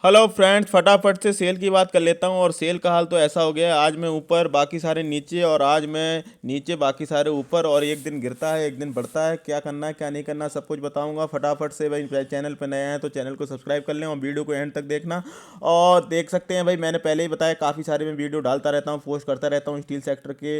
Hello friends, फटाफट से cell की बात कर लेता हूँ। और सेल का हाल तो ऐसा हो गया है, आज मैं ऊपर बाकी सारे नीचे, और आज मैं नीचे बाकी सारे ऊपर, और एक दिन गिरता है एक दिन बढ़ता है। क्या करना है क्या नहीं करना सब कुछ बताऊंगा। फटाफट से भाई चैनल पर नया है तो चैनल को सब्सक्राइब कर लें और वीडियो को एंड तक देखना। और देख सकते हैं भाई, मैंने पहले ही बताया काफ़ी सारे मैं वीडियो डालता रहता हूँ, पोस्ट करता रहता हूँ स्टील सेक्टर के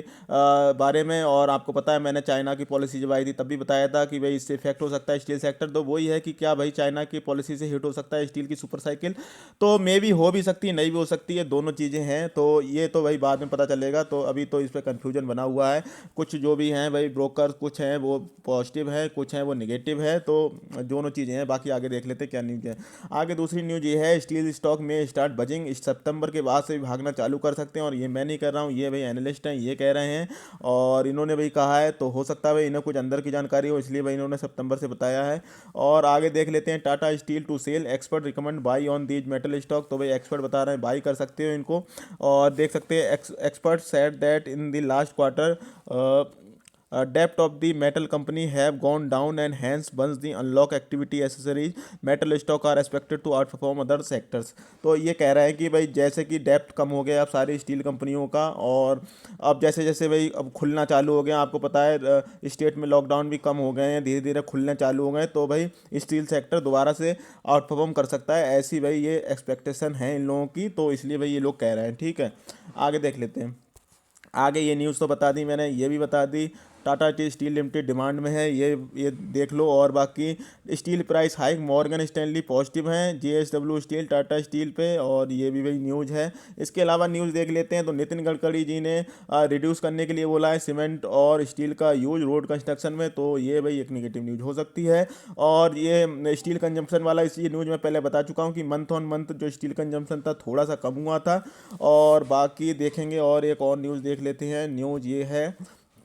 बारे में। और आपको पता है मैंने चाइना की पॉलिसी जब आई थी तब भी बताया था कि भाई इससे इफेक्ट हो सकता है स्टील सेक्टर। तो वही है कि क्या भाई चाइना की पॉलिसी से हिट हो सकता है स्टील की सुपर साइकिल। तो मे भी हो भी सकती है, नहीं भी हो सकती है, दोनों चीज़ें हैं। तो ये तो भाई बाद में पता चलेगा। तो अभी तो इस पर कन्फ्यूजन बना हुआ है। कुछ जो भी हैं भाई ब्रोकर, कुछ हैं वो पॉजिटिव है, कुछ हैं वो निगेटिव है। तो दोनों चीज़ें हैं, बाकी आगे देख लेते हैं क्या न्यूज़ है। आगे दूसरी न्यूज़ ये है, स्टील स्टॉक में स्टार्ट बजिंग, इस सितंबर के बाद से भी भागना चालू कर सकते हैं। और ये मैं नहीं कर रहा हूँ, ये भाई एनालिस्ट हैं ये कह रहे हैं। और इन्होंने भाई कहा है, तो हो सकता है भाई इन्हें कुछ अंदर की जानकारी हो, इसलिए भाई इन्होंने सितंबर से बताया है। और आगे देख लेते हैं, Tata steel to SAIL, expert recommend buy on these metal stock. तो भाई एक्सपर्ट बता रहे हैं बाई कर सकते हो इनको। और देख सकते हैं, expert said that in the last quarter depth of the metal company have gone down and hence once the unlock activity accessories metal stock are expected to outperform other sectors. तो ये कह रहा है कि भाई जैसे कि depth कम हो गया अब सारी स्टील कंपनियों का, और अब जैसे जैसे भाई अब खुलना चालू हो गया, आपको पता है स्टेट में लॉकडाउन भी कम हो गए हैं, धीरे धीरे खुलने चालू हो गए, तो भाई स्टील सेक्टर दोबारा से आउट परफॉर्म कर सकता है, ऐसी भाई ये एक्सपेक्टेशन है इन लोगों की। तो इसलिए भाई ये लोग कह रहे हैं। ठीक है, आगे देख लेते हैं। आगे ये न्यूज़ तो बता दी मैंने, ये भी बता दी। टाटा स्टील लिमिटेड डिमांड में है, ये देख लो। और बाकी steel price hike, Morgan Stanley positive हैं जेएसडब्ल्यू स्टील टाटा स्टील पे, और ये भी भाई न्यूज़ है। इसके अलावा न्यूज़ देख लेते हैं, तो नितिन गडकरी जी ने रिड्यूस करने के लिए बोला है सीमेंट और स्टील का यूज रोड कंस्ट्रक्शन में। तो ये भाई एक निगेटिव न्यूज़ हो सकती है। और ये स्टील कंजम्पशन वाला, इस ये न्यूज़ मैं पहले बता चुका हूँ कि मंथ ऑन मंथ जो स्टील कंजम्पशन था थोड़ा सा कम हुआ था। और बाकी देखेंगे, और एक और न्यूज़ देख लेते हैं। न्यूज़ ये है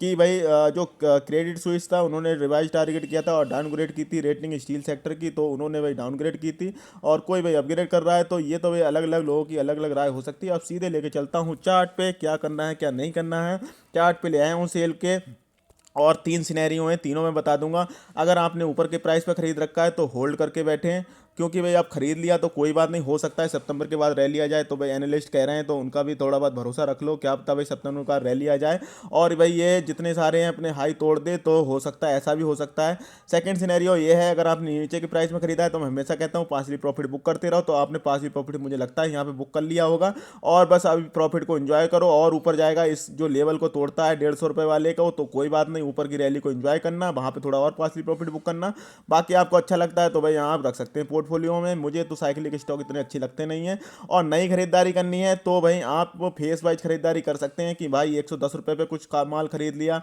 कि भाई जो क्रेडिट स्विस था उन्होंने रिवाइज टारगेट किया था और डाउनग्रेड की थी रेटिंग स्टील सेक्टर की, तो उन्होंने भाई डाउनग्रेड की थी। और कोई भाई अपग्रेड कर रहा है। तो ये तो भाई अलग अलग लोगों की अलग अलग राय हो सकती है। अब सीधे लेके चलता हूँ चार्ट पे, क्या करना है क्या नहीं करना है। चार्ट पे ले आया हूँ सेल के, और तीन सिनेरियो हैं, तीनों में बता दूंगा। अगर आपने ऊपर के प्राइस पर खरीद रखा है तो होल्ड करके बैठे हैं, क्योंकि भाई आप खरीद लिया तो कोई बात नहीं, हो सकता है सितंबर के बाद रैली आ जाए। तो भाई एनालिस्ट कह रहे हैं तो उनका भी थोड़ा बहुत भरोसा रख लो, क्या पता भाई सितंबर का रैली आ जाए और भाई ये जितने सारे हैं अपने हाई तोड़ दे। तो हो सकता है, ऐसा भी हो सकता है। सेकंड सिनेरियो ये है, अगर आपने नीचे के प्राइस में खरीदा है तो मैं हमेशा कहता हूँ पासिवली प्रॉफिट बुक करते रहो। तो आपने पासिवली प्रॉफिट मुझे लगता है यहाँ पे बुक कर लिया होगा, और बस अभी प्रॉफिट को एंजॉय करो। और ऊपर जाएगा, इस जो लेवल को तोड़ता है 150 रुपये वाले को, तो कोई बात नहीं, ऊपर की रैली को एंजॉय करना, वहाँ पे थोड़ा और पासिवली प्रॉफिट बुक करना। बाकी आपको अच्छा लगता है तो भाई यहाँ आप रख सकते हैं पोर्टफोलियो में। मुझे तो साइकिलिक स्टॉक इतने अच्छे लगते नहीं हैं। और नई खरीदारी करनी है तो भाई आप वो फेस वाइज खरीदारी कर सकते हैं कि भाई 110 रुपये पे कुछ माल खरीद लिया,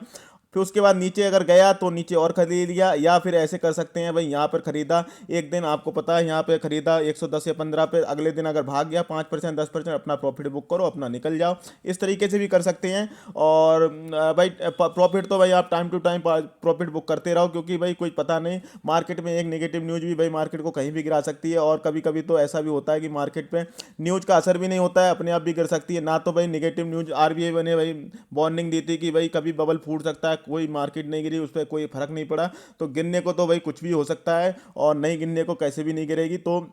फिर उसके बाद नीचे अगर गया तो नीचे और खरीद लिया। या फिर ऐसे कर सकते हैं भाई, यहाँ पर खरीदा एक दिन, आपको पता है यहाँ पे खरीदा 110 या 15 पे, अगले दिन अगर भाग गया 5% 10%, अपना प्रॉफिट बुक करो, अपना निकल जाओ। इस तरीके से भी कर सकते हैं। और भाई प्रॉफिट तो भाई आप time to time profit book करते रहो, क्योंकि भाई कोई पता नहीं, मार्केट में एक नेगेटिव न्यूज़ भी भाई मार्केट को कहीं भी गिरा सकती है। और कभी कभी तो ऐसा भी होता है कि मार्केट पे न्यूज़ का असर भी नहीं होता है, अपने आप भी गिर सकती है ना। तो भाई नेगेटिव न्यूज़, आरबीआई ने भाई वार्निंग दी थी कि भाई कभी बबल फूट सकता है, कोई मार्केट नहीं गिरी, उस पर कोई फर्क नहीं पड़ा। तो गिरने को तो भाई कुछ भी हो सकता है, और नहीं गिरने को कैसे भी नहीं गिरेगी। तो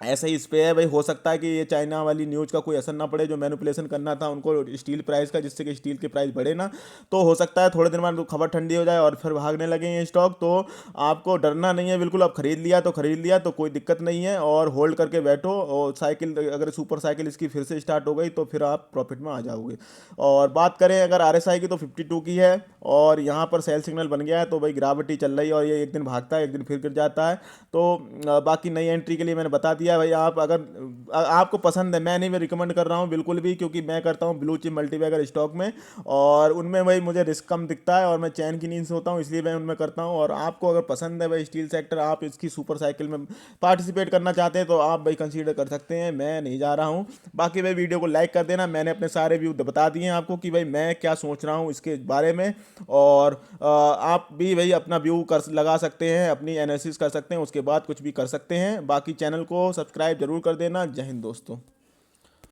ऐसे ही इस पे है भाई, हो सकता है कि ये चाइना वाली न्यूज़ का कोई असर ना पड़े, जो मैनिपुलेशन करना था उनको स्टील प्राइस का, जिससे कि स्टील के प्राइस बढ़े ना। तो हो सकता है थोड़े दिन बाद खबर ठंडी हो जाए और फिर भागने लगे ये स्टॉक। तो आपको डरना नहीं है बिल्कुल, आप खरीद लिया तो खरीद लिया, तो कोई दिक्कत नहीं है। और होल्ड करके बैठो, और साइकिल अगर सुपर साइकिल इसकी फिर से स्टार्ट हो गई तो फिर आप प्रॉफिट में आ जाओगे। और बात करें अगर आरएसआई की, तो 52 की है, और यहाँ पर सेल सिग्नल बन गया है। तो भाई गिरावट ही चल रही है, और ये एक दिन भागता है एक दिन फिर गिर जाता है। तो बाकी नई एंट्री के लिए मैंने बता दिया भाई। आप अगर आपको पसंद है, मैं नहीं, मैं रिकमेंड कर रहा हूँ बिल्कुल भी, क्योंकि मैं करता हूँ ब्लू चिप मल्टीबैगर स्टॉक में, और उनमें भाई मुझे रिस्क कम दिखता है, और मैं चैन की नींद से होता हूँ, इसलिए मैं उनमें करता हूँ। और आपको अगर पसंद है भाई स्टील सेक्टर, आप इसकी सुपर साइकिल में पार्टिसिपेट करना चाहते हैं तो आप भाई कंसीडर कर सकते हैं, मैं नहीं जा रहा हूँ। बाकी भाई वीडियो को लाइक कर देना, मैंने अपने सारे व्यू बता दिए हैं आपको कि भाई मैं क्या सोच रहा हूँ इसके बारे में। और आप भी भाई अपना व्यू कर लगा सकते हैं, अपनी एनालिसिस कर सकते हैं, उसके बाद कुछ भी कर सकते हैं। बाकी चैनल को सब्सक्राइब जरूर कर देना। जय हिंद दोस्तों।